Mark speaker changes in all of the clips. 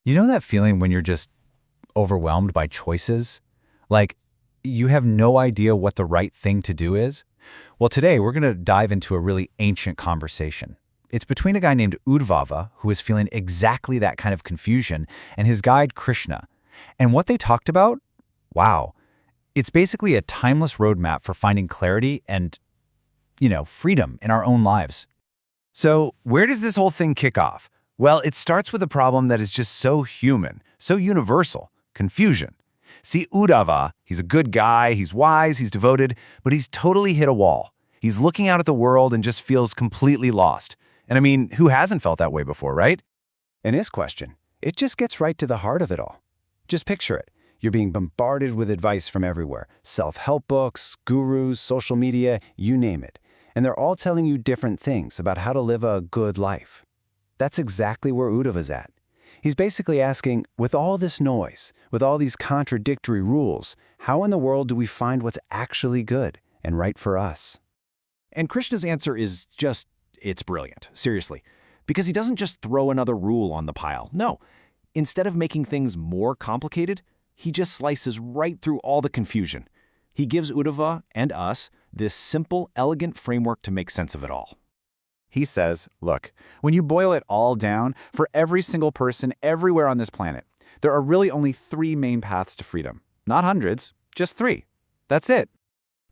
Speaker 1: You know that feeling when you're just overwhelmed by choices? Like, you have no idea what the right thing to do is? Well, today we're going to dive into a really ancient conversation. It's between a guy named Uddhava, who is feeling exactly that kind of confusion, and his guide Krishna. And what they talked about? Wow. It's basically a timeless roadmap for finding clarity and, freedom in our own lives.
Speaker 2: So, where does this whole thing kick off? Well, it starts with a problem that is just so human, so universal: confusion. See, Uddhava, he's a good guy, he's wise, he's devoted, but he's totally hit a wall. He's looking out at the world and just feels completely lost. And I mean, who hasn't felt that way before, right? And his question, it just gets right to the heart of it all. Just picture it. You're being bombarded with advice from everywhere: self-help books, gurus, social media, you name it. And they're all telling you different things about how to live a good life. That's exactly where Uddhava's at. He's basically asking, with all this noise, with all these contradictory rules, how in the world do we find what's actually good and right for us?
Speaker 3: And Krishna's answer is it's brilliant, seriously. Because he doesn't just throw another rule on the pile. No, instead of making things more complicated, he just slices right through all the confusion. He gives Uddhava and us this simple, elegant framework to make sense of it all.
Speaker 1: He says, look, when you boil it all down, for every single person everywhere on this planet, there are really only 3 main paths to freedom. Not hundreds, just 3. That's it.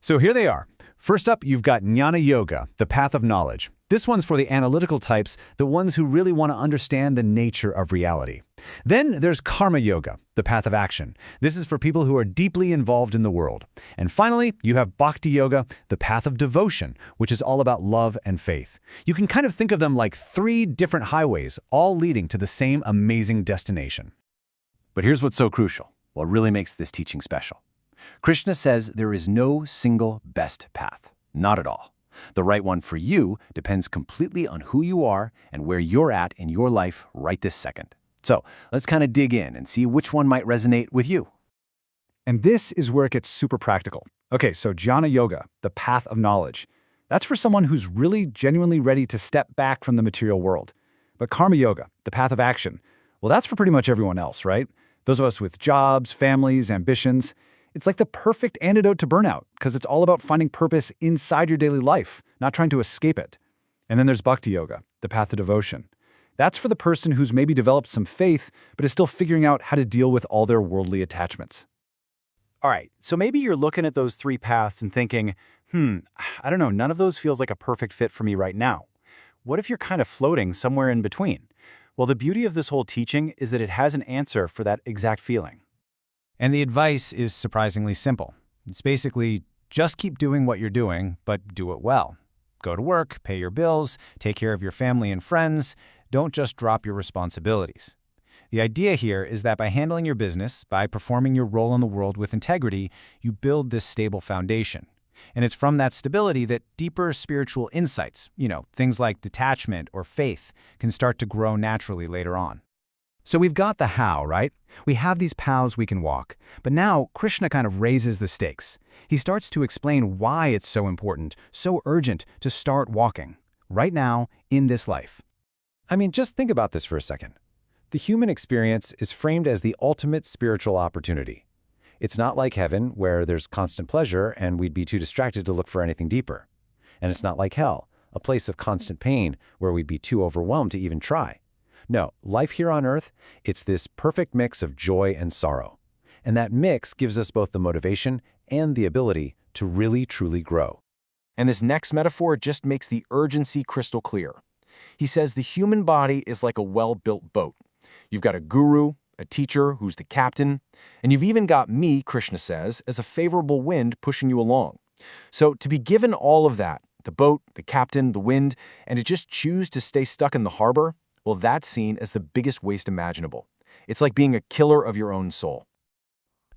Speaker 1: So here they are. First up, you've got Jñāna-Yoga, the path of knowledge. This one's for the analytical types, the ones who really want to understand the nature of reality. Then there's Karma Yoga, the path of action. This is for people who are deeply involved in the world. And finally, you have Bhakti-Yoga, the path of devotion, which is all about love and faith. You can kind of think of them like 3 different highways, all leading to the same amazing destination.
Speaker 2: But here's what's so crucial, what really makes this teaching special. Krishna says there is no single best path, not at all. The right one for you depends completely on who you are and where you're at in your life right this second. So let's kind of dig in and see which one might resonate with you.
Speaker 1: And this is where it gets super practical. Okay, so Jñāna-Yoga, the path of knowledge. That's for someone who's really genuinely ready to step back from the material world. But Karma Yoga, the path of action, well, that's for pretty much everyone else, right? Those of us with jobs, families, ambitions. It's like the perfect antidote to burnout because it's all about finding purpose inside your daily life, not trying to escape it. And then there's Bhakti-Yoga, the path of devotion. That's for the person who's maybe developed some faith, but is still figuring out how to deal with all their worldly attachments.
Speaker 3: All right, so maybe you're looking at those 3 paths and thinking, I don't know, none of those feels like a perfect fit for me right now. What if you're kind of floating somewhere in between? Well, the beauty of this whole teaching is that it has an answer for that exact feeling.
Speaker 1: And the advice is surprisingly simple. It's basically just keep doing what you're doing, but do it well. Go to work, pay your bills, take care of your family and friends. Don't just drop your responsibilities. The idea here is that by handling your business, by performing your role in the world with integrity, you build this stable foundation. And it's from that stability that deeper spiritual insights, things like detachment or faith, can start to grow naturally later on. So we've got the how, right? We have these paths we can walk. But now Krishna kind of raises the stakes. He starts to explain why it's so important, so urgent to start walking, right now, in this life.
Speaker 4: I mean, just think about this for a second. The human experience is framed as the ultimate spiritual opportunity. It's not like heaven, where there's constant pleasure and we'd be too distracted to look for anything deeper. And it's not like hell, a place of constant pain where we'd be too overwhelmed to even try. No, life here on earth, it's this perfect mix of joy and sorrow. And that mix gives us both the motivation and the ability to really, truly grow.
Speaker 3: And this next metaphor just makes the urgency crystal clear. He says the human body is like a well-built boat. You've got a guru, a teacher who's the captain, and you've even got me, Krishna says, as a favorable wind pushing you along. So to be given all of that, the boat, the captain, the wind, and to just choose to stay stuck in the harbor, well, that's seen as the biggest waste imaginable. It's like being a killer of your own soul.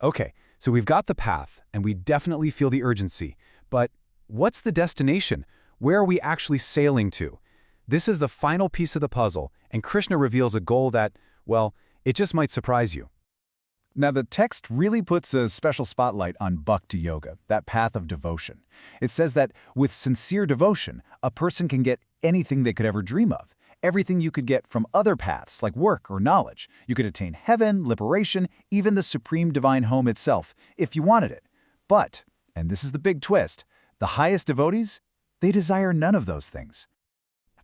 Speaker 1: Okay, so we've got the path, and we definitely feel the urgency. But what's the destination? Where are we actually sailing to? This is the final piece of the puzzle, and Krishna reveals a goal that, well, it just might surprise you.
Speaker 5: Now, the text really puts a special spotlight on Bhakti-Yoga, that path of devotion. It says that with sincere devotion, a person can get anything they could ever dream of. everything you could get from other paths like work or knowledge. You could attain heaven, liberation, even the supreme divine home itself, if you wanted it. But, and this is the big twist, the highest devotees, they desire none of those things.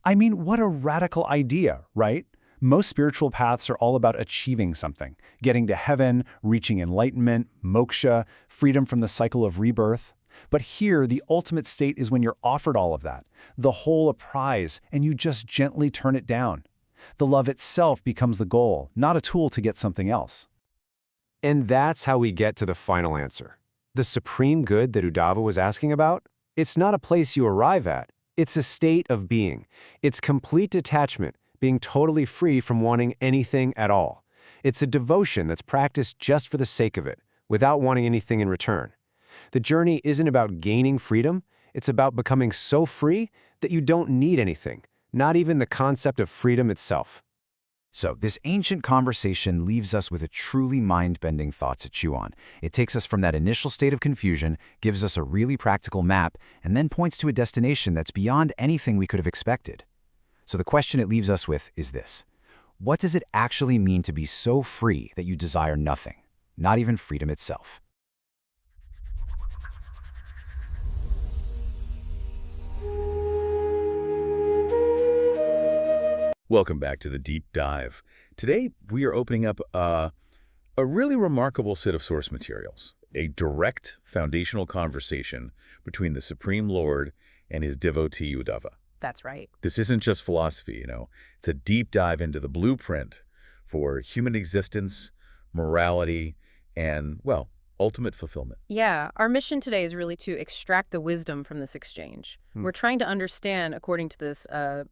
Speaker 4: I mean, what a radical idea, right? Most spiritual paths are all about achieving something, getting to heaven, reaching enlightenment, moksha, freedom from the cycle of rebirth. But here, the ultimate state is when you're offered all of that, the whole a prize, and you just gently turn it down. The love itself becomes the goal, not a tool to get something else.
Speaker 2: And that's how we get to the final answer. The supreme good that Uddhava was asking about? It's not a place you arrive at. It's a state of being. It's complete detachment, being totally free from wanting anything at all. It's a devotion that's practiced just for the sake of it, without wanting anything in return. The journey isn't about gaining freedom, it's about becoming so free that you don't need anything, not even the concept of freedom itself.
Speaker 3: So, this ancient conversation leaves us with a truly mind-bending thought to chew on. It takes us from that initial state of confusion, gives us a really practical map, and then points to a destination that's beyond anything we could have expected. So the question it leaves us with is this: what does it actually mean to be so free that you desire nothing, not even freedom itself?
Speaker 6: Welcome back to the Deep Dive. Today, we are opening up a really remarkable set of source materials, a direct foundational conversation between the Supreme Lord and his devotee Uddhava.
Speaker 7: That's right.
Speaker 6: This isn't just philosophy, It's a deep dive into the blueprint for human existence, morality, and, well, ultimate fulfillment.
Speaker 7: Yeah, our mission today is really to extract the wisdom from this exchange. We're trying to understand, according to this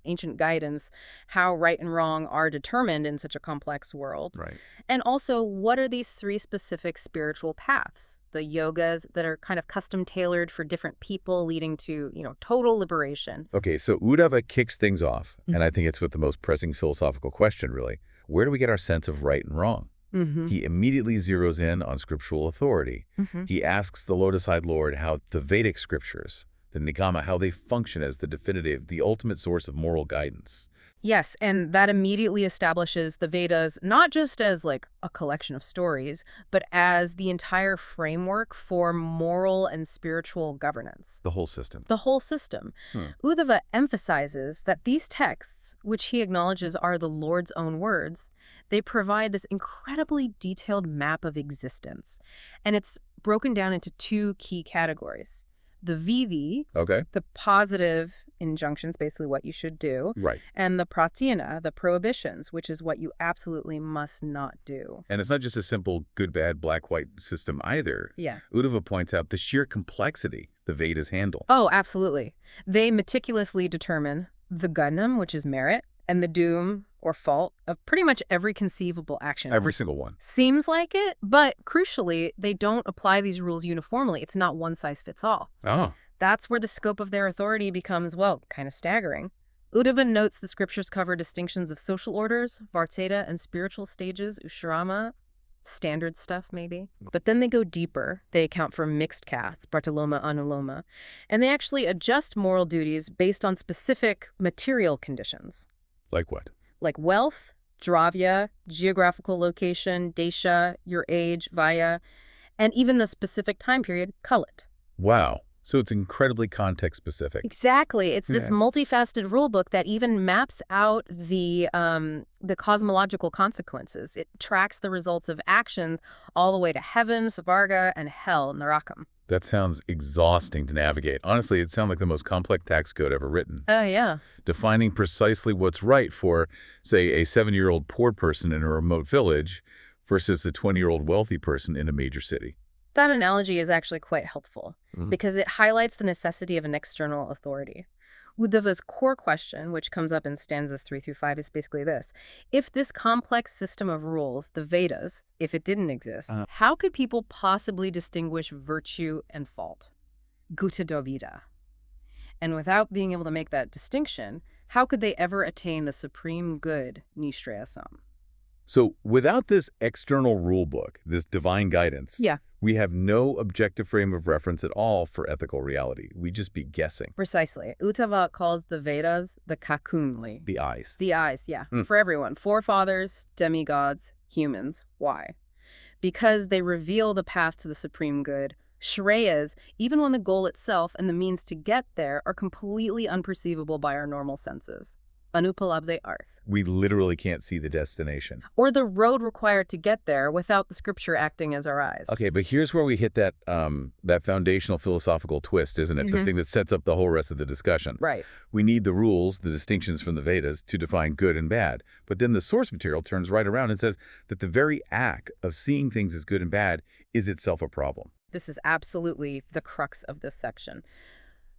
Speaker 7: ancient guidance, how right and wrong are determined in such a complex world.
Speaker 6: Right.
Speaker 7: And also, what are these three specific spiritual paths? The yogas that are kind of custom tailored for different people, leading to, total liberation.
Speaker 6: Okay, so Uddhava kicks things off, and I think it's with the most pressing philosophical question, really. Where do we get our sense of right and wrong? He immediately zeroes in on scriptural authority. He asks the lotus-eyed Lord how the Vedic scriptures, the Nigama, how they function as the definitive, the ultimate source of moral guidance.
Speaker 7: Yes, and that immediately establishes the Vedas not just as like a collection of stories, but as the entire framework for moral and spiritual governance.
Speaker 6: The whole system.
Speaker 7: The whole system. Uddhava emphasizes that these texts, which he acknowledges are the Lord's own words, they provide this incredibly detailed map of existence. And it's broken down into two key categories. The Vidhi, the positive injunctions, basically what you should do,
Speaker 6: right,
Speaker 7: and the pratyana, the prohibitions, which is what you absolutely must not do.
Speaker 6: And it's not just a simple good, bad, black, white system either.
Speaker 7: Yeah.
Speaker 6: Uddhava points out the sheer complexity the Vedas handle.
Speaker 7: Oh, absolutely. They meticulously determine the gunam, which is merit, and the doom or fault of pretty much every conceivable action.
Speaker 6: Every single one.
Speaker 7: Seems like it, but crucially, they don't apply these rules uniformly. It's not one size fits all.
Speaker 6: Oh.
Speaker 7: That's where the scope of their authority becomes, well, kind of staggering. Uddhava notes the scriptures cover distinctions of social orders, varteta, and spiritual stages, ushrama, standard stuff maybe. But then they go deeper. They account for mixed castes, pratiloma, anuloma, and they actually adjust moral duties based on specific material conditions.
Speaker 6: Like what?
Speaker 7: Like wealth, dravya, geographical location, desha, your age, vaya, and even the specific time period, kalat.
Speaker 6: Wow. So it's incredibly context-specific.
Speaker 7: Exactly. It's this multifaceted rule book that even maps out the cosmological consequences. It tracks the results of actions all the way to heaven, svarga, and hell, narakam.
Speaker 6: That sounds exhausting to navigate. Honestly, it sounds like the most complex tax code ever written.
Speaker 7: Oh, yeah.
Speaker 6: Defining precisely what's right for, say, a 7-year-old poor person in a remote village versus a 20-year-old wealthy person in a major city.
Speaker 7: That analogy is actually quite helpful because it highlights the necessity of an external authority. Uddhava's core question, which comes up in stanzas 3 through 5, is basically this. If this complex system of rules, the Vedas, if it didn't exist, how could people possibly distinguish virtue and fault? Gutta dovida. And without being able to make that distinction, how could they ever attain the supreme good, nishreyasam?
Speaker 6: So without this external rule book, this divine guidance, We have no objective frame of reference at all for ethical reality. We just be guessing.
Speaker 7: Precisely. Uddhava calls the Vedas the kakunli.
Speaker 6: The eyes.
Speaker 7: The eyes, yeah. For everyone. Forefathers, demigods, humans. Why? Because they reveal the path to the supreme good. Shreyas, even when the goal itself and the means to get there are completely unperceivable by our normal senses. Anupalabdhe arth.
Speaker 6: We literally can't see the destination.
Speaker 7: Or the road required to get there without the scripture acting as our eyes.
Speaker 6: Okay, but here's where we hit that that foundational philosophical twist, isn't it? The thing that sets up the whole rest of the discussion.
Speaker 7: Right.
Speaker 6: We need the rules, the distinctions from the Vedas, to define good and bad. But then the source material turns right around and says that the very act of seeing things as good and bad is itself a problem.
Speaker 7: This is absolutely the crux of this section.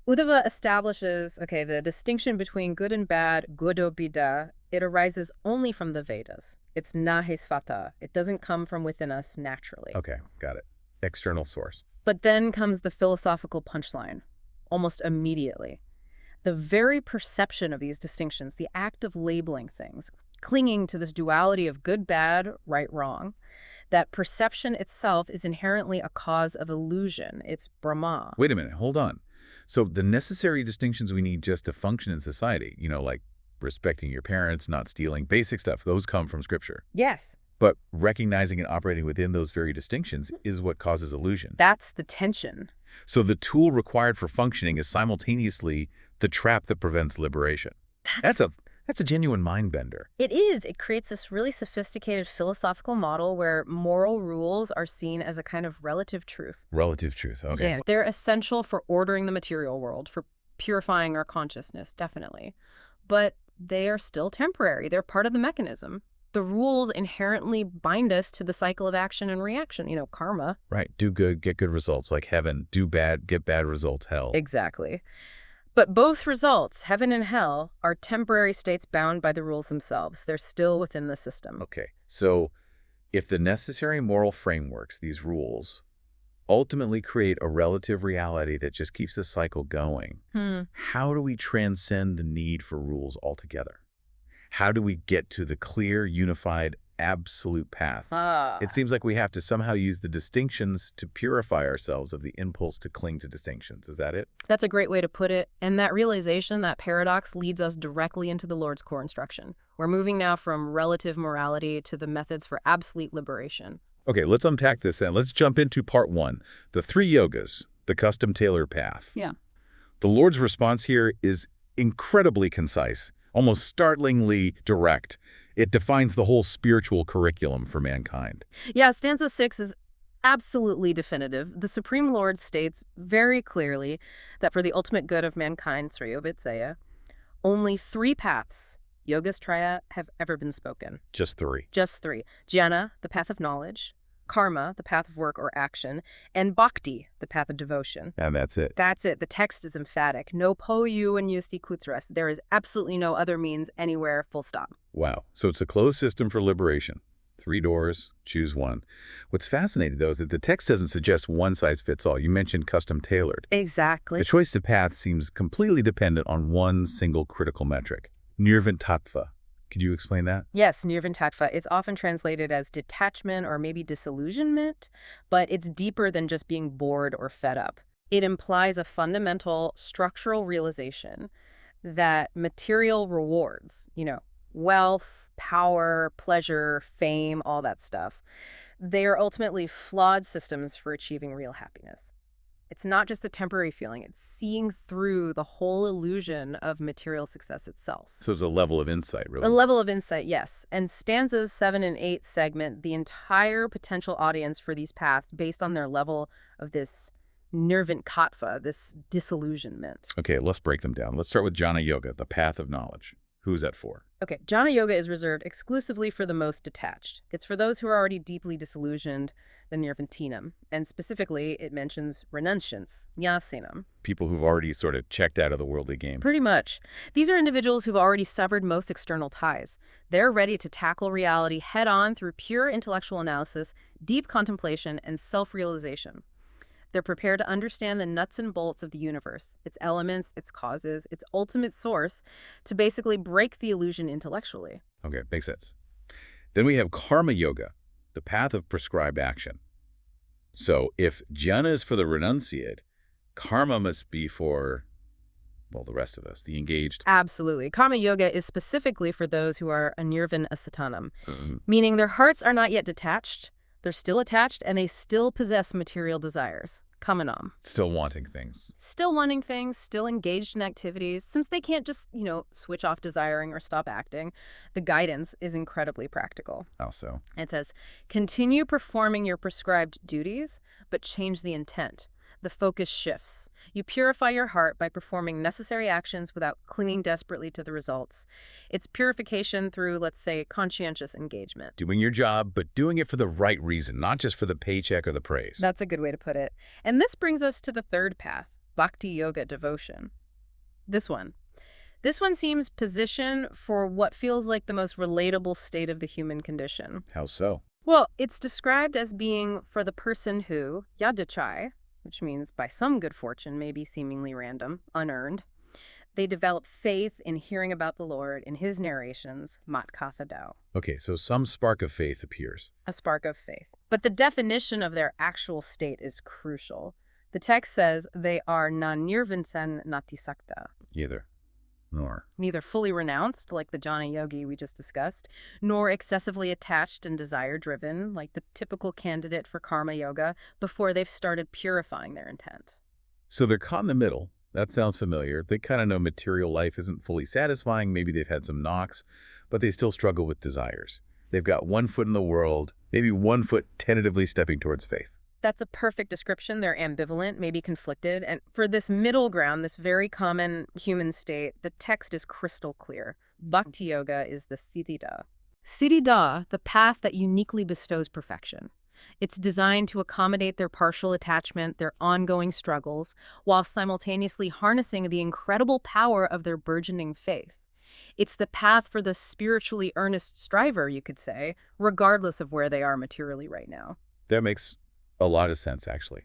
Speaker 7: Uddhava establishes, the distinction between good and bad, godobida, it arises only from the Vedas. It's nahesvata. It doesn't come from within us naturally.
Speaker 6: Okay, got it. External source.
Speaker 7: But then comes the philosophical punchline, almost immediately. The very perception of these distinctions, the act of labeling things, clinging to this duality of good, bad, right, wrong, that perception itself is inherently a cause of illusion. It's Brahma.
Speaker 6: Wait a minute, hold on. So the necessary distinctions we need just to function in society, like respecting your parents, not stealing, basic stuff, those come from Scripture.
Speaker 7: Yes.
Speaker 6: But recognizing and operating within those very distinctions is what causes illusion.
Speaker 7: That's the tension.
Speaker 6: So the tool required for functioning is simultaneously the trap that prevents liberation. That's a genuine mind bender.
Speaker 7: It is. It creates this really sophisticated philosophical model where moral rules are seen as a kind of relative truth.
Speaker 6: Relative truth, okay.
Speaker 7: Yeah. They're essential for ordering the material world, for purifying our consciousness, definitely. But they are still temporary. They're part of the mechanism. The rules inherently bind us to the cycle of action and reaction, karma.
Speaker 6: Right. Do good, get good results, like heaven. Do bad, get bad results, hell.
Speaker 7: Exactly. But both results, heaven and hell, are temporary states bound by the rules themselves. They're still within the system.
Speaker 6: Okay. So if the necessary moral frameworks, these rules, ultimately create a relative reality that just keeps the cycle going, how do we transcend the need for rules altogether? How do we get to the clear, unified, absolute path? It seems like we have to somehow use the distinctions to purify ourselves of the impulse to cling to distinctions. Is that it?
Speaker 7: That's a great way to put it. And that realization, that paradox, leads us directly into the Lord's core instruction. We're moving now from relative morality to the methods for absolute liberation.
Speaker 6: Okay, let's unpack this then. Let's jump into part 1, the 3 yogas, the custom-tailored path.
Speaker 7: Yeah.
Speaker 6: The Lord's response here is incredibly concise, almost startlingly direct. It defines the whole spiritual curriculum for mankind.
Speaker 7: Yeah, stanza 6 is absolutely definitive. The Supreme Lord states very clearly that for the ultimate good of mankind, Sriyovitsaya, only 3 paths, yogastraya, have ever been spoken.
Speaker 6: Just 3.
Speaker 7: Just 3. Jnana, the path of knowledge, karma, the path of work or action, and bhakti, the path of devotion.
Speaker 6: And that's it.
Speaker 7: That's it. The text is emphatic. No poyu and yusti kutras. There is absolutely no other means anywhere, full stop.
Speaker 6: Wow. So it's a closed system for liberation. 3 doors, choose one. What's fascinating, though, is that the text doesn't suggest one size fits all. You mentioned custom tailored.
Speaker 7: Exactly.
Speaker 6: The choice to path seems completely dependent on one single critical metric, nirvantattva. Could you explain that?
Speaker 7: Yes, nirvantattva. It's often translated as detachment or maybe disillusionment, but it's deeper than just being bored or fed up. It implies a fundamental structural realization that material rewards, wealth, power, pleasure, fame, all that stuff, they are ultimately flawed systems for achieving real happiness. It's not just a temporary feeling. It's seeing through the whole illusion of material success itself.
Speaker 6: So it's a level of insight, really.
Speaker 7: A level of insight, yes. And stanzas 7 and 8 segment the entire potential audience for these paths based on their level of this nirvantattva, this disillusionment.
Speaker 6: Okay, let's break them down. Let's start with Jnāna-Yoga, the path of knowledge. Who's that for?
Speaker 7: Okay, Jñāna-Yoga is reserved exclusively for the most detached. It's for those who are already deeply disillusioned, the nirvantinam. And specifically, it mentions renunciants, jnasinam.
Speaker 6: People who've already sort of checked out of the worldly game.
Speaker 7: Pretty much. These are individuals who've already severed most external ties. They're ready to tackle reality head-on through pure intellectual analysis, deep contemplation, and self-realization. They're prepared to understand the nuts and bolts of the universe, its elements, its causes, its ultimate source, to basically break the illusion intellectually.
Speaker 6: Okay, makes sense. Then we have Karma Yoga, the path of prescribed action. So if jnana is for the renunciate, karma must be for, well, the rest of us, the engaged.
Speaker 7: Absolutely. Karma yoga is specifically for those who are anirvan asatanam, meaning their hearts are not yet detached, they're still attached, and they still possess material desires. Kamanam.
Speaker 6: Still wanting things.
Speaker 7: Still wanting things, still engaged in activities. Since they can't just, switch off desiring or stop acting, the guidance is incredibly practical.
Speaker 6: How so?
Speaker 7: It says, continue performing your prescribed duties, but change the intent. The focus shifts. You purify your heart by performing necessary actions without clinging desperately to the results. It's purification through, let's say, conscientious engagement.
Speaker 6: Doing your job, but doing it for the right reason, not just for the paycheck or the praise.
Speaker 7: That's a good way to put it. And this brings us to the third path, Bhakti-Yoga devotion. This one seems positioned for what feels like the most relatable state of the human condition.
Speaker 6: How so?
Speaker 7: Well, it's described as being for the person who, yadachai, which means by some good fortune, maybe seemingly random, unearned, they develop faith in hearing about the Lord in his narrations, mat katha dao.
Speaker 6: Okay, so some spark of faith appears.
Speaker 7: A spark of faith. But the definition of their actual state is crucial. The text says they are na nirvinsan natisakta. Neither fully renounced, like the Jnāna-Yogi we just discussed, nor excessively attached and desire-driven, like the typical candidate for karma yoga, before they've started purifying their intent.
Speaker 6: So they're caught in the middle. That sounds familiar. They kind of know material life isn't fully satisfying. Maybe they've had some knocks, but they still struggle with desires. They've got one foot in the world, maybe one foot tentatively stepping towards faith.
Speaker 7: That's a perfect description. They're ambivalent, maybe conflicted. And for this middle ground, this very common human state, the text is crystal clear. Bhakti-Yoga is the siddhita. Siddhita, the path that uniquely bestows perfection. It's designed to accommodate their partial attachment, their ongoing struggles, while simultaneously harnessing the incredible power of their burgeoning faith. It's the path for the spiritually earnest striver, you could say, regardless of where they are materially right now.
Speaker 6: That makes a lot of sense, actually.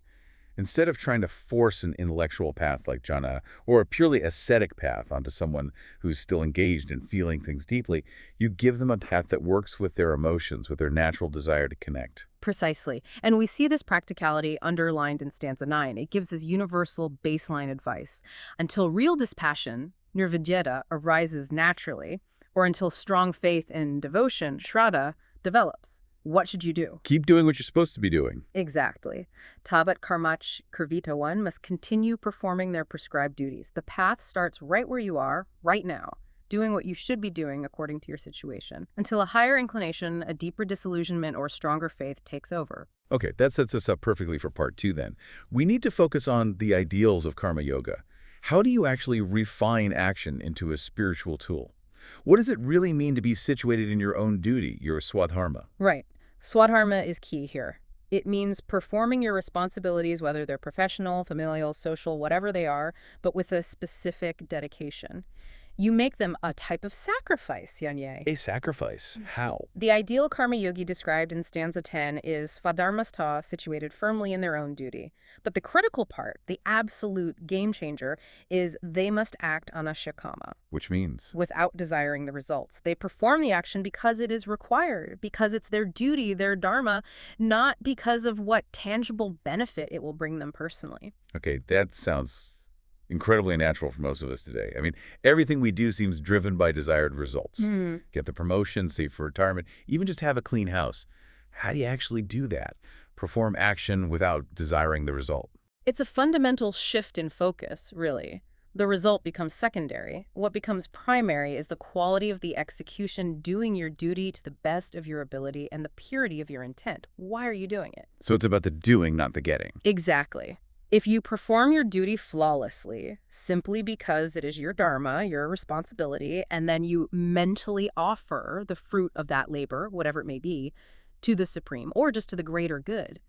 Speaker 6: Instead of trying to force an intellectual path like jhana or a purely ascetic path onto someone who's still engaged in feeling things deeply, you give them a path that works with their emotions, with their natural desire to connect.
Speaker 7: Precisely. And we see this practicality underlined in stanza 9. It gives this universal baseline advice. Until real dispassion, nirvijeta, arises naturally, or until strong faith and devotion, shraddha, develops. What should you do?
Speaker 6: Keep doing what you're supposed to be doing.
Speaker 7: Exactly. Tabat karmach kurvita one must continue performing their prescribed duties. The path starts right where you are, right now, doing what you should be doing according to your situation, until a higher inclination, a deeper disillusionment, or stronger faith takes over.
Speaker 6: Okay, that sets us up perfectly for part 2 then. We need to focus on the ideals of karma yoga. How do you actually refine action into a spiritual tool? What does it really mean to be situated in your own duty, your swadharma?
Speaker 7: Right. Swadharma is key here. It means performing your responsibilities, whether they're professional, familial, social, whatever they are, but with a specific dedication. You make them a type of sacrifice, Yanye.
Speaker 6: A sacrifice? How?
Speaker 7: The ideal karma yogi described in stanza 10 is svadharmastha, situated firmly in their own duty. But the critical part, the absolute game changer, is they must act anashakama.
Speaker 6: Which means?
Speaker 7: Without desiring the results. They perform the action because it is required, because it's their duty, their dharma, not because of what tangible benefit it will bring them personally.
Speaker 6: Okay, that sounds incredibly natural for most of us today. I mean, everything we do seems driven by desired results. Get the promotion, save for retirement, even just have a clean house. How do you actually do that? Perform action without desiring the result.
Speaker 7: It's a fundamental shift in focus, really. The result becomes secondary. What becomes primary is the quality of the execution, doing your duty to the best of your ability, and the purity of your intent. Why are you doing it?
Speaker 6: So it's about the doing, not the getting.
Speaker 7: Exactly. If you perform your duty flawlessly, simply because it is your dharma, your responsibility, and then you mentally offer the fruit of that labor, whatever it may be, to the Supreme, or just to the greater good,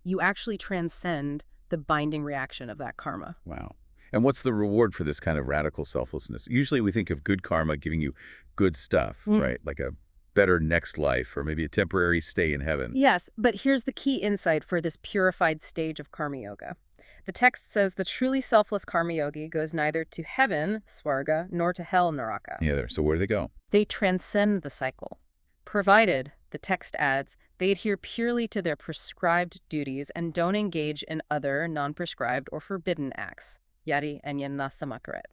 Speaker 7: you actually transcend the binding reaction of that karma.
Speaker 6: Wow. And what's the reward for this kind of radical selflessness? Usually we think of good karma giving you good stuff, right? Like a better next life or maybe a temporary stay in heaven.
Speaker 7: Yes, but here's the key insight for this purified stage of karma yoga. The text says the truly selfless karma yogi goes neither to heaven, swarga, nor to hell, naraka.
Speaker 6: Yeah, so where do they go?
Speaker 7: They transcend the cycle. Provided, the text adds, They adhere purely to their prescribed duties and don't engage in other non-prescribed or forbidden acts. Yari and Jñāna-Samakaret.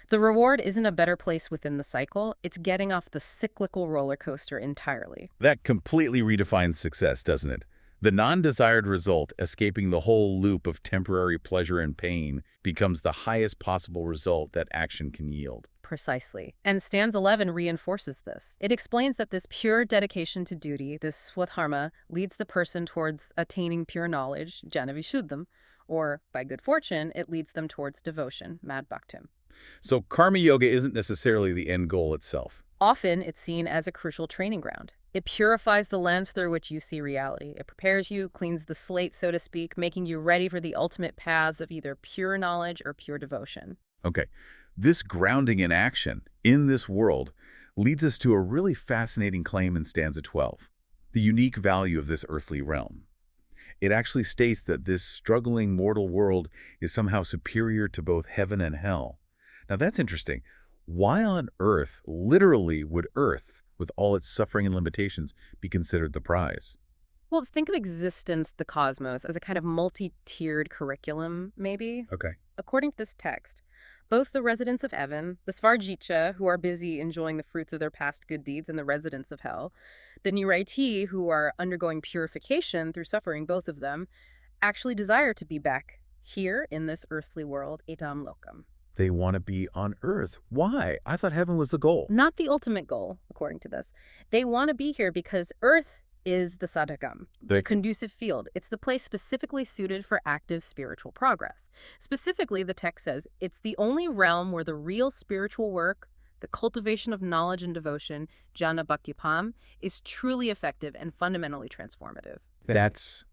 Speaker 7: The reward isn't a better place within the cycle, it's getting off the cyclical roller coaster entirely.
Speaker 6: That completely redefines success, doesn't it? The non-desired result, escaping the whole loop of temporary pleasure and pain, becomes the highest possible result that action can yield.
Speaker 7: Precisely. And stanza 11 reinforces this. It explains that this pure dedication to duty, this swadharma, leads the person towards attaining pure knowledge, jnana-vishuddham, or, by good fortune, it leads them towards devotion, mad bhaktim.
Speaker 6: So karma yoga isn't necessarily the end goal itself.
Speaker 7: Often, it's seen as a crucial training ground. It purifies the lens through which you see reality. It prepares you, cleans the slate, so to speak, making you ready for the ultimate paths of either pure knowledge or pure devotion.
Speaker 6: Okay, this grounding in action, in this world, leads us to a really fascinating claim in stanza 12, the unique value of this earthly realm. It actually states that this struggling mortal world is somehow superior to both heaven and hell. Now that's interesting. Why on earth, literally, would Earth, with all its suffering and limitations, be considered the prize?
Speaker 7: Well, think of existence, the cosmos, as a kind of multi-tiered curriculum, maybe?
Speaker 6: Okay.
Speaker 7: According to this text, both the residents of heaven, the Svarjitya, who are busy enjoying the fruits of their past good deeds, and the residents of hell, the Niraiti, who are undergoing purification through suffering, both of them, actually desire to be back here in this earthly world, Idam Lokam.
Speaker 6: They want to be on Earth. Why? I thought heaven was the goal.
Speaker 7: Not the ultimate goal, according to this. They want to be here because Earth is the sadhakam, the conducive field. It's the place specifically suited for active spiritual progress. Specifically, the text says, it's the only realm where the real spiritual work, the cultivation of knowledge and devotion, jnana bhakti-pam, is truly effective and fundamentally transformative.
Speaker 6: That's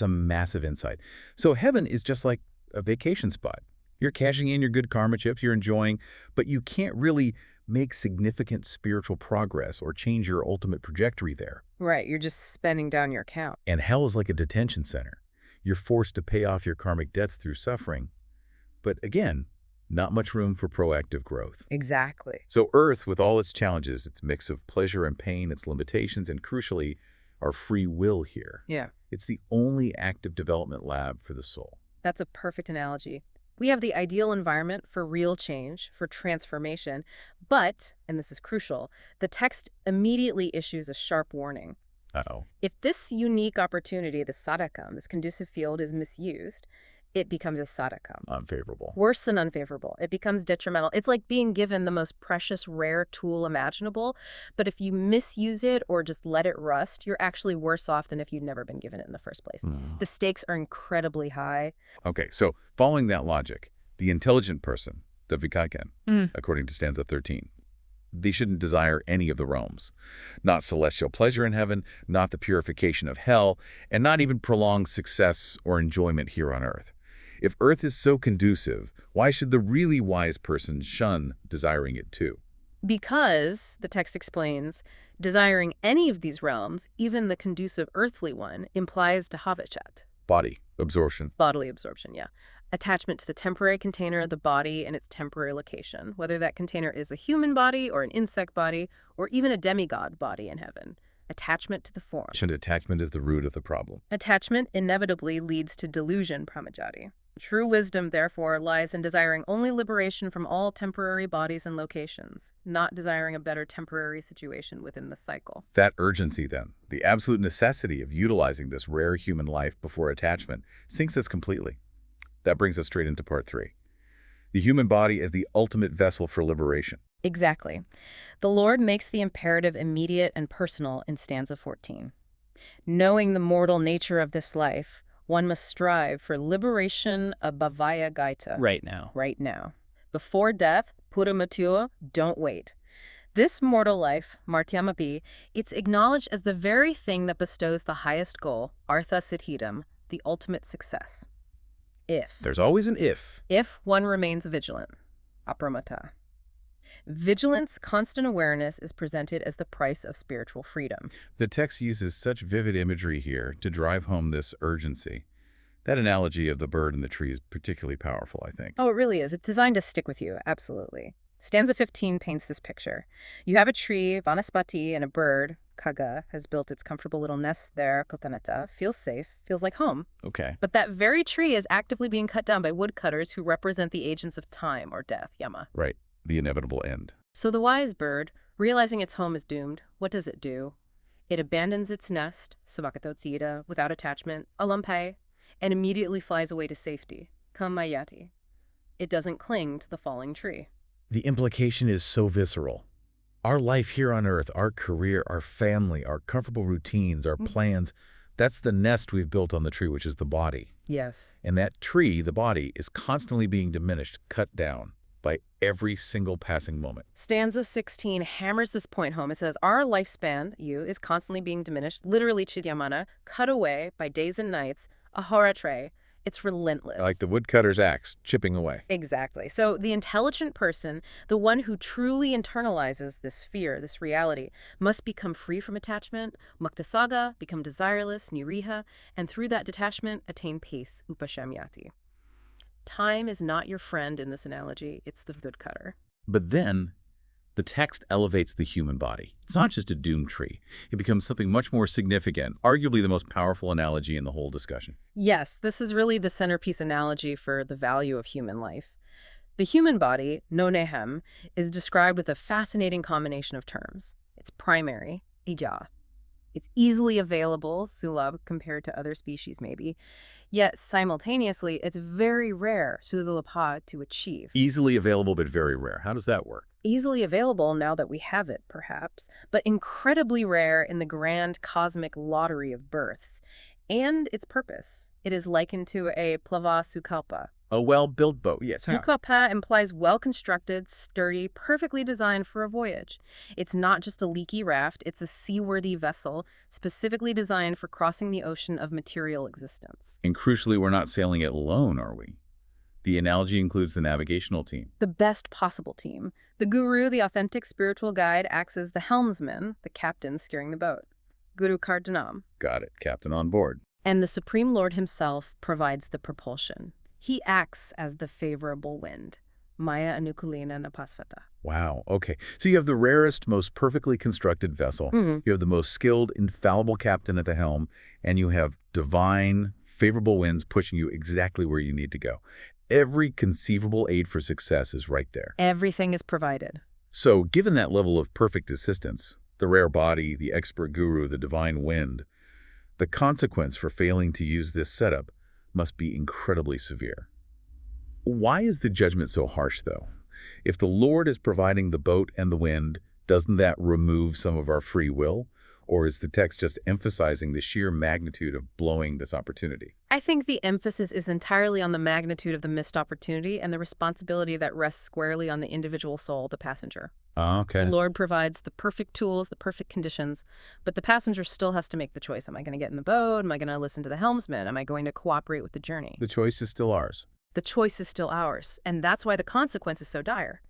Speaker 6: a massive insight. So heaven is just like a vacation spot. You're cashing in your good karma chips, you're enjoying, but you can't really make significant spiritual progress or change your ultimate trajectory there.
Speaker 7: Right, you're just spending down your account.
Speaker 6: And hell is like a detention center. You're forced to pay off your karmic debts through suffering. But again, not much room for proactive growth.
Speaker 7: Exactly.
Speaker 6: So Earth, with all its challenges, its mix of pleasure and pain, its limitations, and crucially, our free will here.
Speaker 7: Yeah.
Speaker 6: It's the only active development lab for the soul.
Speaker 7: That's a perfect analogy. We have the ideal environment for real change, for transformation, but, and this is crucial, the text immediately issues a sharp warning.
Speaker 6: Uh-oh.
Speaker 7: If this unique opportunity, the sadhakam, this conducive field, is misused, it becomes a sadhakam.
Speaker 6: Unfavorable.
Speaker 7: Worse than unfavorable. It becomes detrimental. It's like being given the most precious, rare tool imaginable, but if you misuse it or just let it rust, you're actually worse off than if you'd never been given it in the first place. The stakes are incredibly high.
Speaker 6: Okay, so following that logic, the intelligent person, the vikakan, according to stanza 13, they shouldn't desire any of the realms. Not celestial pleasure in heaven, not the purification of hell, and not even prolonged success or enjoyment here on earth. If Earth is so conducive, why should the really wise person shun desiring it too?
Speaker 7: Because, the text explains, desiring any of these realms, even the conducive earthly one, implies dahavachat.
Speaker 6: Body absorption.
Speaker 7: Bodily absorption, yeah. Attachment to the temporary container of the body and its temporary location, whether that container is a human body or an insect body or even a demigod body in heaven. Attachment to the form.
Speaker 6: And attachment is the root of the problem.
Speaker 7: Attachment inevitably leads to delusion, pramajati. True wisdom, therefore, lies in desiring only liberation from all temporary bodies and locations, not desiring a better temporary situation within the cycle.
Speaker 6: That urgency, then, the absolute necessity of utilizing this rare human life before attachment, sinks us completely. That brings us straight into part 3. The human body as the ultimate vessel for liberation.
Speaker 7: Exactly. The Lord makes the imperative immediate and personal in stanza 14. Knowing the mortal nature of this life, one must strive for liberation of bhavaya gaita.
Speaker 8: Right now.
Speaker 7: Right now. Before death, puramatua, don't wait. This mortal life, martyamapi, it's acknowledged as the very thing that bestows the highest goal, artha siddhidam, the ultimate success. If.
Speaker 6: There's always an if.
Speaker 7: If one remains vigilant. Apramata. Vigilance, constant awareness, is presented as the price of spiritual freedom.
Speaker 6: The text uses such vivid imagery here to drive home this urgency. That analogy of the bird and the tree is particularly powerful, I think.
Speaker 7: Oh, it really is. It's designed to stick with you, absolutely. Stanza 15 paints this picture. You have a tree, vanaspati, and a bird, Kaga has built its comfortable little nest there, Kotaneta, feels safe, feels like home.
Speaker 6: Okay.
Speaker 7: But that very tree is actively being cut down by woodcutters who represent the agents of time or death, Yama.
Speaker 6: Right. The inevitable end.
Speaker 7: So the wise bird, realizing its home is doomed, what does it do? It abandons its nest, Sabakatotsira, without attachment, alampai, and immediately flies away to safety, Kamayati. It doesn't cling to the falling tree.
Speaker 6: The implication is so visceral. Our life here on Earth, our career, our family, our comfortable routines, our plans, that's the nest we've built on the tree, which is the body.
Speaker 7: Yes.
Speaker 6: And that tree, the body, is constantly being diminished, cut down by every single passing moment.
Speaker 7: Stanza 16 hammers this point home. It says, our lifespan, you, is constantly being diminished, literally chidyamana, cut away by days and nights, ahoratre. It's relentless.
Speaker 6: Like the woodcutter's axe, chipping away.
Speaker 7: Exactly. So the intelligent person, the one who truly internalizes this fear, this reality, must become free from attachment, muktasaga, become desireless, niriha, and through that detachment, attain peace, upashamyati. Time is not your friend in this analogy, it's the woodcutter.
Speaker 6: But then, the text elevates the human body. It's not just a doomed tree. It becomes something much more significant, arguably the most powerful analogy in the whole discussion.
Speaker 7: Yes, this is really the centerpiece analogy for the value of human life. The human body, nonehem, is described with a fascinating combination of terms. It's primary, ija. It's easily available, sulabh, compared to other species maybe. Yet simultaneously, it's very rare, sulabha, to achieve.
Speaker 6: Easily available but very rare. How does that work?
Speaker 7: Easily available now that we have it, perhaps, but incredibly rare in the grand cosmic lottery of births. And its purpose. It is likened to a plava sukalpa.
Speaker 6: A well-built boat, yes.
Speaker 7: Sukalpa implies well-constructed, sturdy, perfectly designed for a voyage. It's not just a leaky raft, it's a seaworthy vessel, specifically designed for crossing the ocean of material existence.
Speaker 6: And crucially, we're not sailing it alone, are we? The analogy includes the navigational team.
Speaker 7: The best possible team. The guru, the authentic spiritual guide, acts as the helmsman, the captain steering the boat. Guru Kardinam.
Speaker 6: Got it. Captain on board.
Speaker 7: And the Supreme Lord himself provides the propulsion. He acts as the favorable wind. Maya Anukulina Napasvata.
Speaker 6: Wow. Okay. So you have the rarest, most perfectly constructed vessel. You have the most skilled, infallible captain at the helm, and you have divine, favorable winds pushing you exactly where you need to go. Every conceivable aid for success is right there.
Speaker 7: Everything is provided.
Speaker 6: So given that level of perfect assistance, the rare body, the expert guru, the divine wind, the consequence for failing to use this setup must be incredibly severe. Why is the judgment so harsh, though? If the Lord is providing the boat and the wind, doesn't that remove some of our free will? Or is the text just emphasizing the sheer magnitude of blowing this opportunity?
Speaker 7: I think the emphasis is entirely on the magnitude of the missed opportunity and the responsibility that rests squarely on the individual soul, the passenger.
Speaker 6: Okay.
Speaker 7: The Lord provides the perfect tools, the perfect conditions, but the passenger still has to make the choice. Am I going to get in the boat? Am I going to listen to the helmsman? Am I going to cooperate with the journey?
Speaker 6: The choice is still ours.
Speaker 7: The choice is still ours, and that's why the consequence is so dire.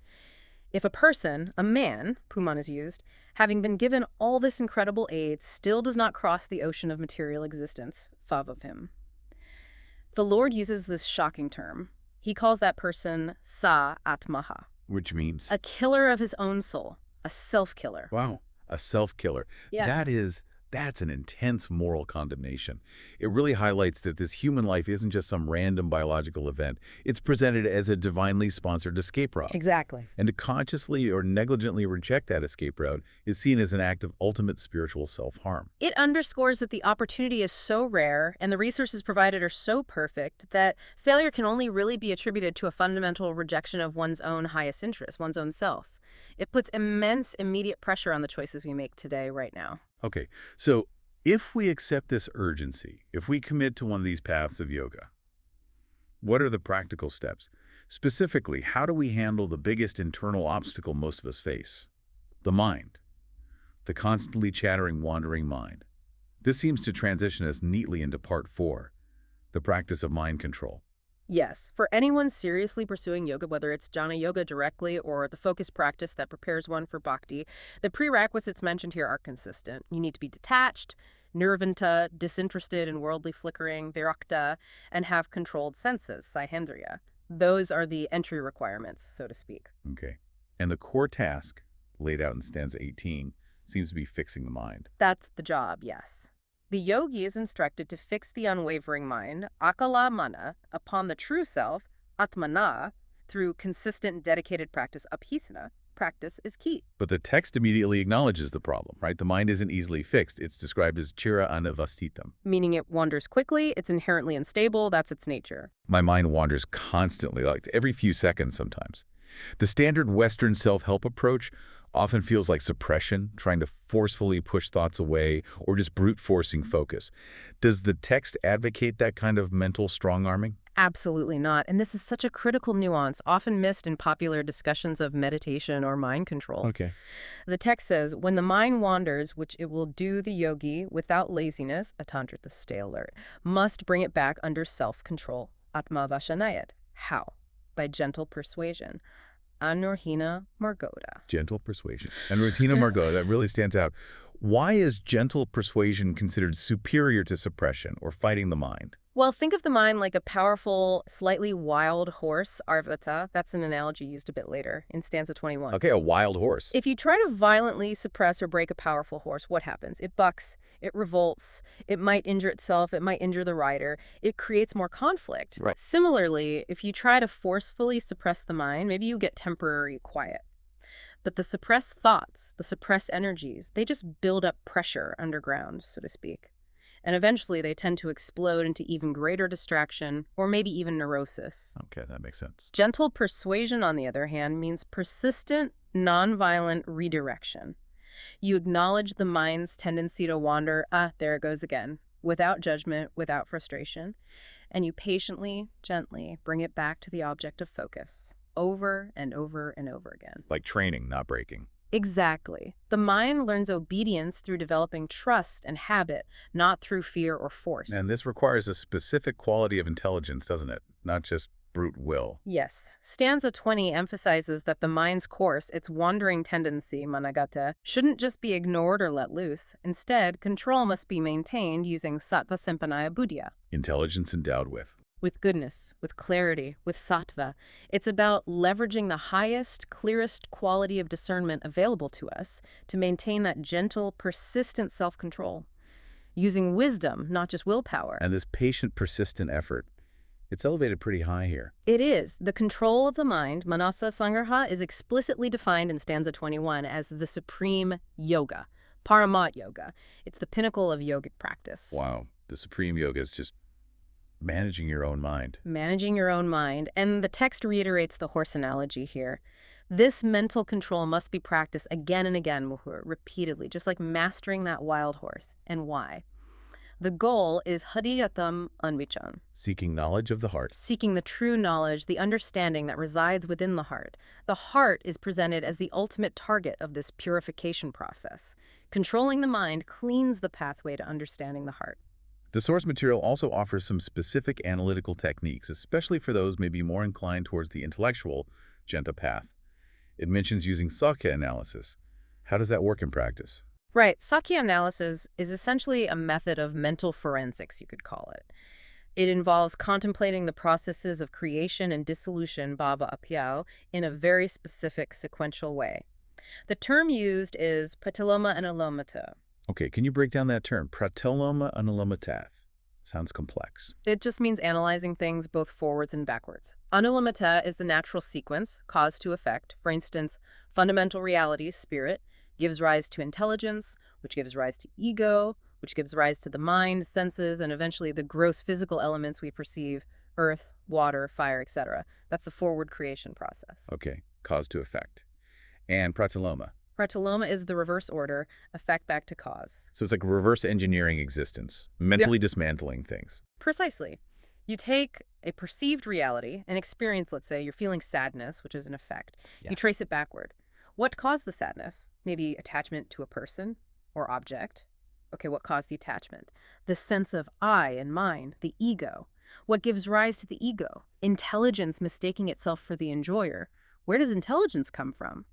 Speaker 7: If a person, a man, Puman is used, having been given all this incredible aid, still does not cross the ocean of material existence, fav of him. The Lord uses this shocking term. He calls that person sa atmaha.
Speaker 6: Which means?
Speaker 7: A killer of his own soul, a self-killer.
Speaker 6: Wow, a self-killer.
Speaker 7: Yeah.
Speaker 6: That's an intense moral condemnation. It really highlights that this human life isn't just some random biological event. It's presented as a divinely sponsored escape route.
Speaker 7: Exactly.
Speaker 6: And to consciously or negligently reject that escape route is seen as an act of ultimate spiritual self-harm.
Speaker 7: It underscores that the opportunity is so rare and the resources provided are so perfect that failure can only really be attributed to a fundamental rejection of one's own highest interest, one's own self. It puts immense immediate pressure on the choices we make today, right now.
Speaker 6: Okay, so if we accept this urgency, if we commit to one of these paths of yoga, what are the practical steps? Specifically, how do we handle the biggest internal obstacle most of us face? The mind. The constantly chattering, wandering mind. This seems to transition us neatly into part 4, the practice of mind control.
Speaker 7: Yes, for anyone seriously pursuing yoga, whether it's Jnana-Yoga directly or the focused practice that prepares one for bhakti, the prerequisites mentioned here are consistent. You need to be detached, nirvanta, disinterested in worldly flickering, virakta, and have controlled senses, saihendriya. Those are the entry requirements, so to speak.
Speaker 6: Okay. And the core task, laid out in stanza 18, seems to be fixing the mind.
Speaker 7: That's the job, yes. The yogi is instructed to fix the unwavering mind, akala mana, upon the true self, atmana, through consistent, dedicated practice, abhisana. Practice is key.
Speaker 6: But the text immediately acknowledges the problem, right? The mind isn't easily fixed. It's described as chira anavastitam.
Speaker 7: Meaning it wanders quickly, it's inherently unstable, that's its nature.
Speaker 6: My mind wanders constantly, like every few seconds sometimes. The standard Western self-help approach often feels like suppression, trying to forcefully push thoughts away, or just brute forcing focus. Does the text advocate that kind of mental strong-arming?
Speaker 7: Absolutely not. And this is such a critical nuance, often missed in popular discussions of meditation or mind control.
Speaker 6: Okay.
Speaker 7: The text says, when the mind wanders, which it will do, the yogi, without laziness, a tantrita stay alert, must bring it back under self-control. Atma vashanayat. How? By gentle persuasion. Anurhina margoda.
Speaker 6: Gentle persuasion. And Rutina Margot, that really stands out. Why is gentle persuasion considered superior to suppression or fighting the mind?
Speaker 7: Well, think of the mind like a powerful, slightly wild horse, arvata. That's an analogy used a bit later in stanza 21.
Speaker 6: Okay, a wild horse.
Speaker 7: If you try to violently suppress or break a powerful horse, what happens? It bucks, it revolts, it might injure itself, it might injure the rider. It creates more conflict.
Speaker 6: Right.
Speaker 7: Similarly, if you try to forcefully suppress the mind, maybe you get temporary quiet. But the suppressed thoughts, the suppressed energies, they just build up pressure underground, so to speak. And eventually they tend to explode into even greater distraction or maybe even neurosis.
Speaker 6: Okay, that makes sense.
Speaker 7: Gentle persuasion, on the other hand, means persistent, nonviolent redirection. You acknowledge the mind's tendency to wander, there it goes again, without judgment, without frustration, and you patiently, gently bring it back to the object of focus, over and over and over again.
Speaker 6: Like training, not breaking.
Speaker 7: Exactly. The mind learns obedience through developing trust and habit, not through fear or force.
Speaker 6: And this requires a specific quality of intelligence, doesn't it? Not just brute will.
Speaker 7: Yes. Stanza 20 emphasizes that the mind's course, its wandering tendency, managata, shouldn't just be ignored or let loose. Instead, control must be maintained using sattva sampanaya buddhya.
Speaker 6: Intelligence endowed
Speaker 7: With goodness, with clarity, with sattva. It's about leveraging the highest, clearest quality of discernment available to us to maintain that gentle, persistent self-control. Using wisdom, not just willpower.
Speaker 6: And this patient, persistent effort, it's elevated pretty high here.
Speaker 7: It is. The control of the mind, manasa sangraha, is explicitly defined in stanza 21 as the supreme yoga, paramat yoga. It's the pinnacle of yogic practice.
Speaker 6: Wow. The supreme yoga is just managing your own mind.
Speaker 7: Managing your own mind. And the text reiterates the horse analogy here. This mental control must be practiced again and again, repeatedly, just like mastering that wild horse. And why? The goal is hadiyatam anvichan.
Speaker 6: Seeking knowledge of the heart.
Speaker 7: Seeking the true knowledge, the understanding that resides within the heart. The heart is presented as the ultimate target of this purification process. Controlling the mind cleans the pathway to understanding the heart.
Speaker 6: The source material also offers some specific analytical techniques, especially for those maybe more inclined towards the intellectual Jenta path. It mentions using Sakya analysis. How does that work in practice?
Speaker 7: Right. Sakya analysis is essentially a method of mental forensics, you could call it. It involves contemplating the processes of creation and dissolution, bhava apyao, in a very specific sequential way. The term used is pratiloma and alomata.
Speaker 6: Okay, can you break down that term? Pratiloma anulomata. Sounds complex.
Speaker 7: It just means analyzing things both forwards and backwards. Anulomata is the natural sequence, cause to effect. For instance, fundamental reality, spirit, gives rise to intelligence, which gives rise to ego, which gives rise to the mind, senses, and eventually the gross physical elements we perceive, earth, water, fire, etc. That's the forward creation process.
Speaker 6: Okay, cause to effect. And pratiloma.
Speaker 7: Pratiloma is the reverse order, effect back to cause.
Speaker 6: So it's like reverse engineering existence, mentally dismantling things.
Speaker 7: Precisely. You take a perceived reality, an experience, let's say, you're feeling sadness, which is an effect.
Speaker 6: Yeah.
Speaker 7: You trace it backward. What caused the sadness? Maybe attachment to a person or object. Okay, what caused the attachment? The sense of I and mine, the ego. What gives rise to the ego? Intelligence mistaking itself for the enjoyer. Where does intelligence come from?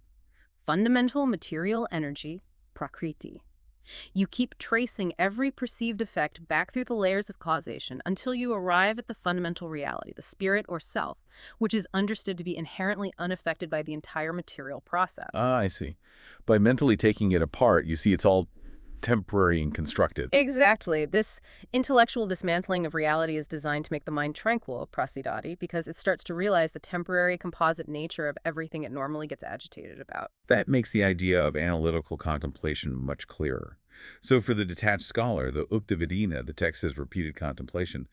Speaker 7: Fundamental material energy, prakriti. You keep tracing every perceived effect back through the layers of causation until you arrive at the fundamental reality, the spirit or self, which is understood to be inherently unaffected by the entire material process.
Speaker 6: Ah, I see. By mentally taking it apart, you see it's all temporary and constructed.
Speaker 7: Exactly. This intellectual dismantling of reality is designed to make the mind tranquil, prasidati, because it starts to realize the temporary composite nature of everything it normally gets agitated about.
Speaker 6: That makes the idea of analytical contemplation much clearer. So for the detached scholar, the Uddhava, the text says repeated contemplation,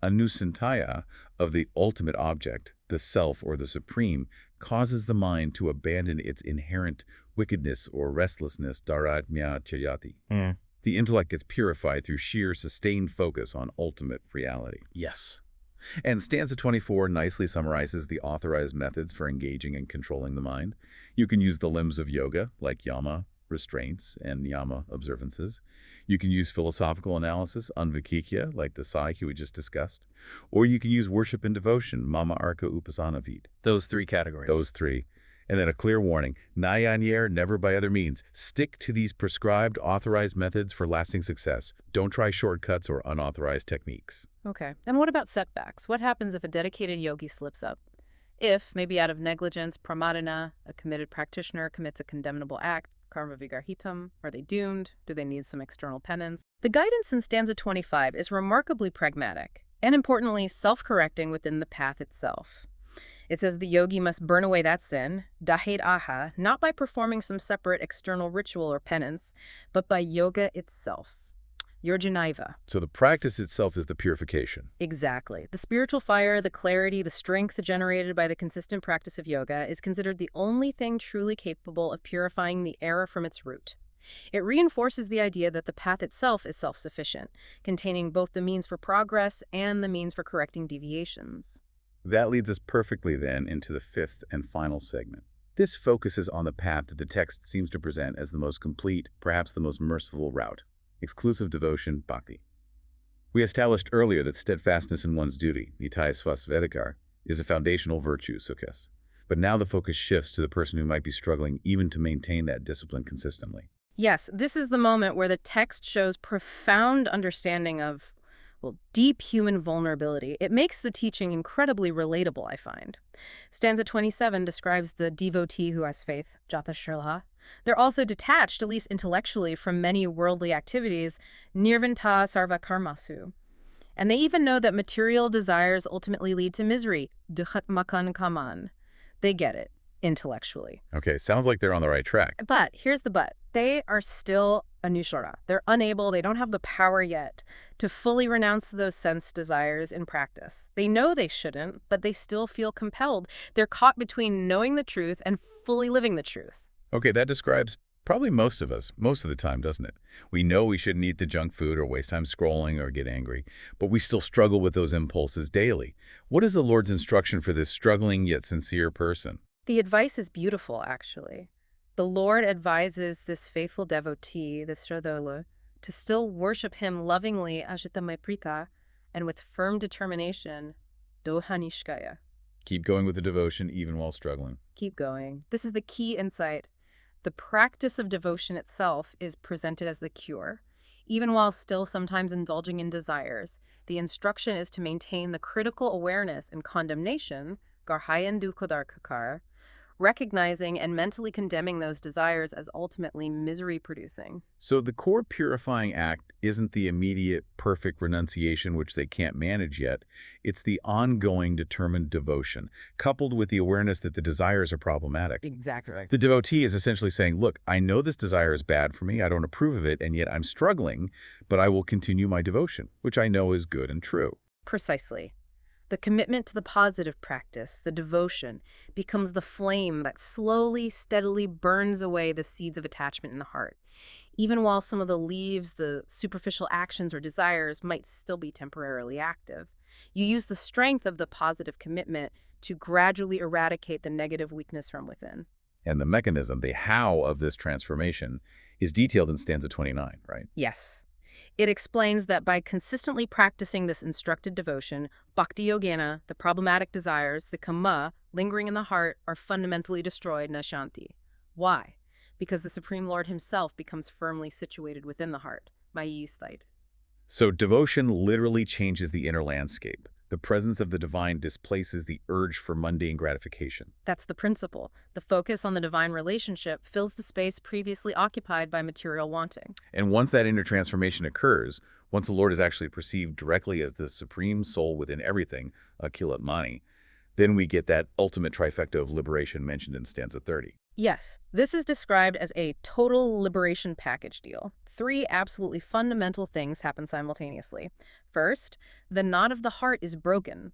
Speaker 6: a nusantaya of the ultimate object, the self or the supreme, causes the mind to abandon its inherent wickedness or restlessness, daradmya chayati. The intellect gets purified through sheer sustained focus on ultimate reality.
Speaker 3: Yes.
Speaker 6: And stanza 24 nicely summarizes the authorized methods for engaging and controlling the mind. You can use the limbs of yoga, like yama, restraints, and niyama, observances. You can use philosophical analysis, anvikikya, like the Saikya we just discussed. Or you can use worship and devotion, mama arka upasanavid.
Speaker 3: Those three categories.
Speaker 6: Those three. And then a clear warning, nayanyer, never by other means. Stick to these prescribed, authorized methods for lasting success. Don't try shortcuts or unauthorized techniques.
Speaker 7: Okay. And what about setbacks? What happens if a dedicated yogi slips up? If, maybe out of negligence, pramadana, a committed practitioner commits a condemnable act, karma vigarhitam, are they doomed? Do they need some external penance? The guidance in stanza 25 is remarkably pragmatic and, importantly, self-correcting within the path itself. It says the yogi must burn away that sin, dahed aha, not by performing some separate external ritual or penance, but by yoga itself. Your Jñāna-Yoga.
Speaker 6: So the practice itself is the purification.
Speaker 7: Exactly. The spiritual fire, the clarity, the strength generated by the consistent practice of yoga is considered the only thing truly capable of purifying the error from its root. It reinforces the idea that the path itself is self-sufficient, containing both the means for progress and the means for correcting deviations.
Speaker 6: That leads us perfectly then into the fifth and final segment. This focuses on the path that the text seems to present as the most complete, perhaps the most merciful route. Exclusive devotion, bhakti. We established earlier that steadfastness in one's duty, nitya-svasvedikar, is a foundational virtue, sukhas. But now the focus shifts to the person who might be struggling even to maintain that discipline consistently.
Speaker 7: Yes, this is the moment where the text shows profound understanding of, well, deep human vulnerability. It makes the teaching incredibly relatable, I find. Stanza 27 describes the devotee who has faith, jata shraddha. They're also detached, at least intellectually, from many worldly activities, nirvanta sarva karmasu. And they even know that material desires ultimately lead to misery, dukhat makan kaman. They get it, intellectually.
Speaker 6: Okay, sounds like they're on the right track.
Speaker 7: But here's the but. They are still anushara. They're unable, they don't have the power yet to fully renounce those sense desires in practice. They know they shouldn't, but they still feel compelled. They're caught between knowing the truth and fully living the truth.
Speaker 6: Okay, that describes probably most of us, most of the time, doesn't it? We know we shouldn't eat the junk food or waste time scrolling or get angry, but we still struggle with those impulses daily. What is the Lord's instruction for this struggling yet sincere person?
Speaker 7: The advice is beautiful, actually. The Lord advises this faithful devotee, this Shraddhala, to still worship him lovingly, ajitamaprika, and with firm determination, dohanishkaya.
Speaker 6: Keep going with the devotion even while struggling.
Speaker 7: Keep going. This is the key insight. The practice of devotion itself is presented as the cure. Even while still sometimes indulging in desires, the instruction is to maintain the critical awareness and condemnation, garhayan dukkhadarkakar, recognizing and mentally condemning those desires as ultimately misery-producing.
Speaker 6: So the core purifying act isn't the immediate, perfect renunciation which they can't manage yet. It's the ongoing, determined devotion, coupled with the awareness that the desires are problematic.
Speaker 3: Exactly.
Speaker 6: The devotee is essentially saying, look, I know this desire is bad for me, I don't approve of it, and yet I'm struggling, but I will continue my devotion, which I know is good and true.
Speaker 7: Precisely. The commitment to the positive practice, the devotion, becomes the flame that slowly, steadily burns away the seeds of attachment in the heart, even while some of the leaves, the superficial actions or desires, might still be temporarily active. You use the strength of the positive commitment to gradually eradicate the negative weakness from within.
Speaker 6: And the mechanism, the how of this transformation, is detailed in stanza 29, right?
Speaker 7: Yes. It explains that by consistently practicing this instructed devotion, Bhakti-Yoga, the problematic desires, the kama, lingering in the heart, are fundamentally destroyed, nashanti. Why? because the Supreme Lord himself becomes firmly situated within the heart, Mayisthite.
Speaker 6: So devotion literally changes the inner landscape. The presence of the divine displaces the urge for mundane gratification.
Speaker 7: That's the principle. The focus on the divine relationship fills the space previously occupied by material wanting.
Speaker 6: And once that inner transformation occurs, once the Lord is actually perceived directly as the supreme soul within everything, Akilatmani, then we get that ultimate trifecta of liberation mentioned in stanza 30.
Speaker 7: Yes, this is described as a total liberation package deal. 3 absolutely fundamental things happen simultaneously. First, the knot of the heart is broken.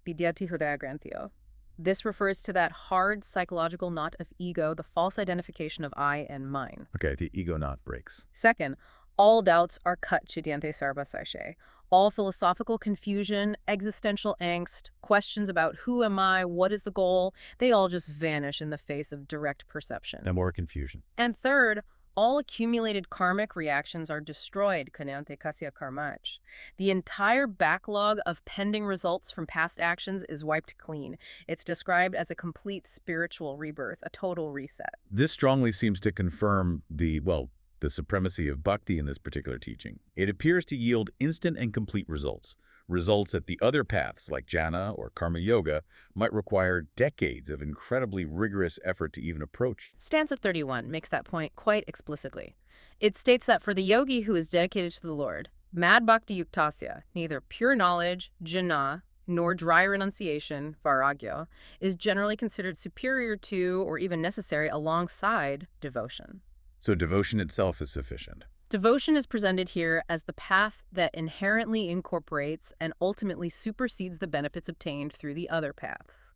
Speaker 7: Vidyati hridaya granthyo. This refers to that hard psychological knot of ego, the false identification of I and mine.
Speaker 6: Okay, the ego knot breaks.
Speaker 7: Second, all doubts are cut chidyante sarva saishe. All philosophical confusion, existential angst, questions about who am I, what is the goal, they all just vanish in the face of direct perception.
Speaker 6: No more confusion.
Speaker 7: And third, all accumulated karmic reactions are destroyed, kanyante kasya karmach. The entire backlog of pending results from past actions is wiped clean. It's described as a complete spiritual rebirth, a total reset.
Speaker 6: This strongly seems to confirm the supremacy of bhakti in this particular teaching. It appears to yield instant and complete results. Results that the other paths, like jhana or karma yoga, might require decades of incredibly rigorous effort to even approach.
Speaker 7: Stanza 31 makes that point quite explicitly. It states that for the yogi who is dedicated to the Lord, mad bhakti yuktasya, neither pure knowledge, jnana, nor dry renunciation, vairagya, is generally considered superior to or even necessary alongside devotion.
Speaker 6: So devotion itself is sufficient.
Speaker 7: Devotion is presented here as the path that inherently incorporates and ultimately supersedes the benefits obtained through the other paths.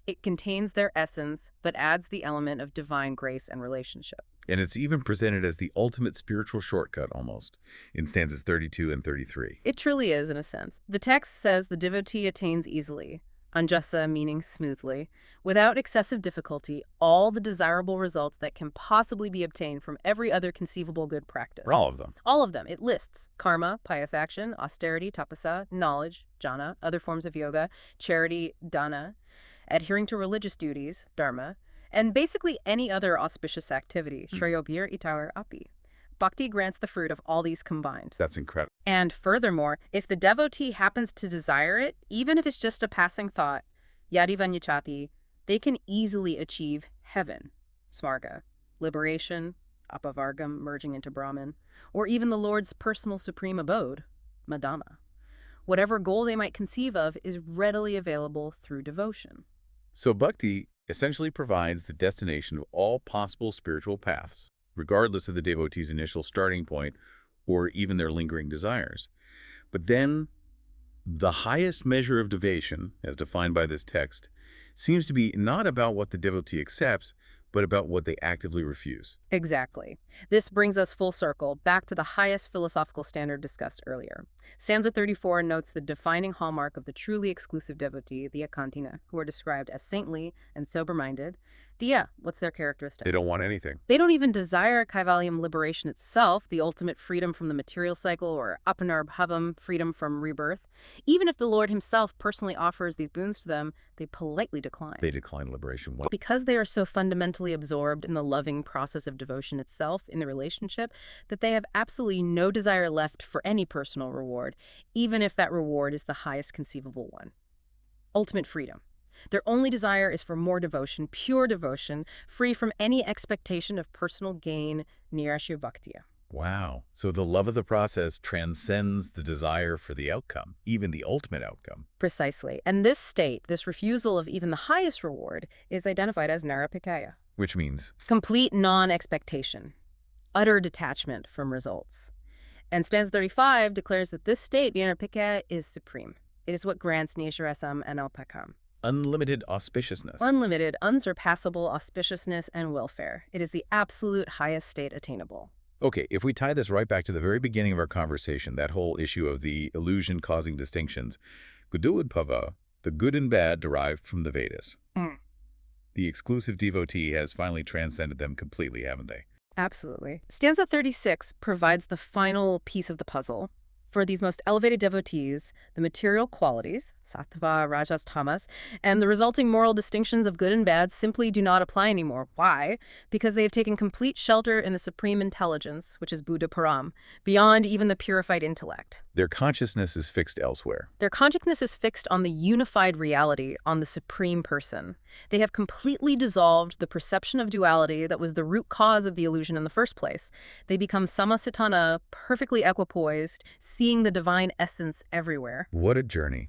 Speaker 7: It contains their essence, but adds the element of divine grace and relationship.
Speaker 6: And it's even presented as the ultimate spiritual shortcut, almost, in stanzas 32 and 33.
Speaker 7: It truly is, in a sense. The text says the devotee attains easily, anjasa meaning smoothly, without excessive difficulty, all the desirable results that can possibly be obtained from every other conceivable good practice.
Speaker 6: For all of them.
Speaker 7: All of them. It lists karma, pious action, austerity, tapasa, knowledge, jhana, other forms of yoga, charity, dana, adhering to religious duties, dharma, and basically any other auspicious activity, shreyobir itawar api. Bhakti grants the fruit of all these combined.
Speaker 6: That's incredible.
Speaker 7: And furthermore, if the devotee happens to desire it, even if it's just a passing thought, yadivanyachati, they can easily achieve heaven, smarga, liberation, apavargam, merging into Brahman, or even the Lord's personal supreme abode, madama. Whatever goal they might conceive of is readily available through devotion.
Speaker 6: So bhakti essentially provides the destination of all possible spiritual paths, regardless of the devotee's initial starting point or even their lingering desires. But then, the highest measure of devotion, as defined by this text, seems to be not about what the devotee accepts, but about what they actively refuse.
Speaker 7: Exactly. This brings us full circle back to the highest philosophical standard discussed earlier. Stanza 34 notes the defining hallmark of the truly exclusive devotee, the akantina, who are described as saintly and sober-minded. What's their characteristic?
Speaker 6: They don't want anything.
Speaker 7: They don't even desire kaivalyam liberation itself, the ultimate freedom from the material cycle, or apanarbhavam, freedom from rebirth. Even if the Lord himself personally offers these boons to them, they politely decline.
Speaker 6: They decline liberation.
Speaker 7: Because they are so fundamentally absorbed in the loving process of devotion itself in the relationship that they have absolutely no desire left for any personal reward, even if that reward is the highest conceivable one. Ultimate freedom. Their only desire is for more devotion, pure devotion, free from any expectation of personal gain, nirashya bhaktiya.
Speaker 6: Wow. So the love of the process transcends the desire for the outcome, even the ultimate outcome.
Speaker 7: Precisely. And this state, this refusal of even the highest reward, is identified as narapikaya.
Speaker 6: Which means?
Speaker 7: Complete non-expectation, utter detachment from results. And stanza 35 declares that this state, narapikaya, is supreme. It is what grants nisharasam and alpakam.
Speaker 6: Unlimited auspiciousness.
Speaker 7: Unlimited, unsurpassable auspiciousness and welfare. It is the absolute highest state attainable.
Speaker 6: Okay, if we tie this right back to the very beginning of our conversation, that whole issue of the illusion causing distinctions, Uddhava, the good and bad derived from the Vedas. The exclusive devotee has finally transcended them completely, haven't they?
Speaker 7: Absolutely. Stanza 36 provides the final piece of the puzzle. For these most elevated devotees, the material qualities, sattva, rajas, tamas, and the resulting moral distinctions of good and bad simply do not apply anymore. Why? Because they have taken complete shelter in the supreme intelligence, which is Buddha Param, beyond even the purified intellect.
Speaker 6: Their consciousness is fixed elsewhere.
Speaker 7: Their consciousness is fixed on the unified reality, on the supreme person. They have completely dissolved the perception of duality that was the root cause of the illusion in the first place. They become samasitana, perfectly equipoised, seeing the divine essence everywhere.
Speaker 6: What a journey.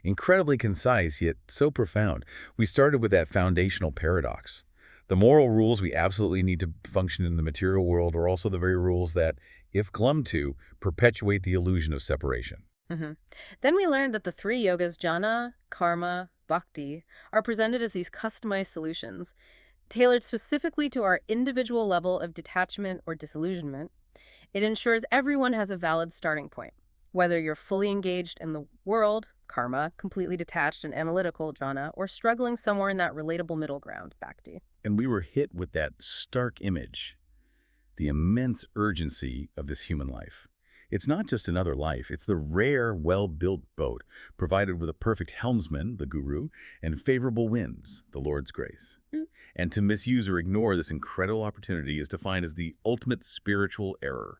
Speaker 6: Incredibly concise, yet so profound. We started with that foundational paradox. The moral rules we absolutely need to function in the material world are also the very rules that, if glommed to, perpetuate the illusion of separation.
Speaker 7: Then we learned that the three yogas, jnana, karma, bhakti, are presented as these customized solutions, tailored specifically to our individual level of detachment or disillusionment. It ensures everyone has a valid starting point, whether you're fully engaged in the world, karma, completely detached and analytical, jnana, or struggling somewhere in that relatable middle ground, bhakti.
Speaker 6: And we were hit with that stark image, the immense urgency of this human life. It's not just another life, it's the rare, well-built boat, provided with a perfect helmsman, the guru, and favorable winds, the Lord's grace. And to misuse or ignore this incredible opportunity is defined as the ultimate spiritual error,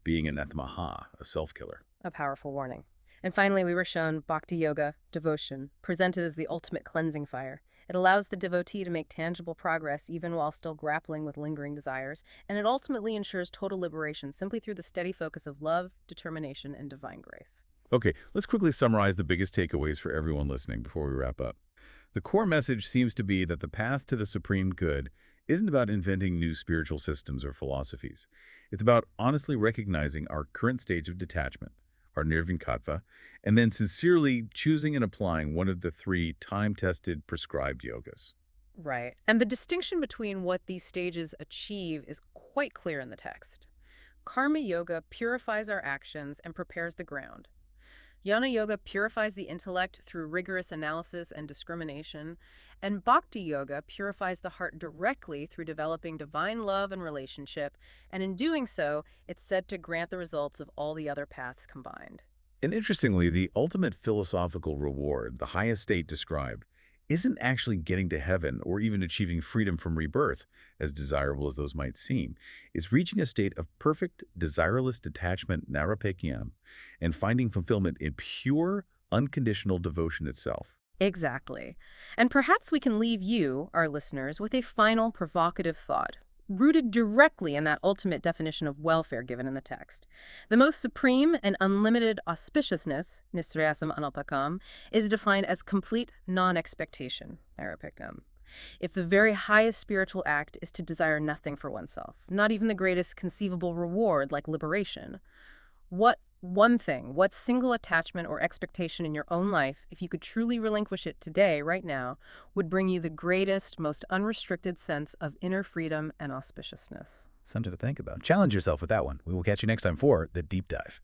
Speaker 6: being anathemaha, a self-killer.
Speaker 7: A powerful warning. And finally, we were shown Bhakti-Yoga, devotion, presented as the ultimate cleansing fire. It allows the devotee to make tangible progress even while still grappling with lingering desires, and it ultimately ensures total liberation simply through the steady focus of love, determination, and divine grace.
Speaker 6: Okay, let's quickly summarize the biggest takeaways for everyone listening before we wrap up. The core message seems to be that the path to the supreme good isn't about inventing new spiritual systems or philosophies. It's about honestly recognizing our current stage of detachment, our nirvinkatva, and then sincerely choosing and applying one of the three time-tested prescribed yogas.
Speaker 7: Right. And the distinction between what these stages achieve is quite clear in the text. Karma Yoga purifies our actions and prepares the ground. Jnana-Yoga purifies the intellect through rigorous analysis and discrimination, and Bhakti-Yoga purifies the heart directly through developing divine love and relationship, and in doing so, it's said to grant the results of all the other paths combined.
Speaker 6: And interestingly, the ultimate philosophical reward, the highest state described, isn't actually getting to heaven or even achieving freedom from rebirth, as desirable as those might seem. It's reaching a state of perfect, desireless detachment, narapekyam, and finding fulfillment in pure, unconditional devotion itself.
Speaker 7: Exactly. And perhaps we can leave you, our listeners, with a final provocative thought, rooted directly in that ultimate definition of welfare given in the text. The most supreme and unlimited auspiciousness, nisrayasam analpakam, is defined as complete non-expectation, narapekam. If the very highest spiritual act is to desire nothing for oneself, not even the greatest conceivable reward like liberation, what one thing, what single attachment or expectation in your own life, if you could truly relinquish it today, right now, would bring you the greatest, most unrestricted sense of inner freedom and auspiciousness?
Speaker 2: Something to think about. Challenge yourself with that one. We will catch you next time for The Deep Dive.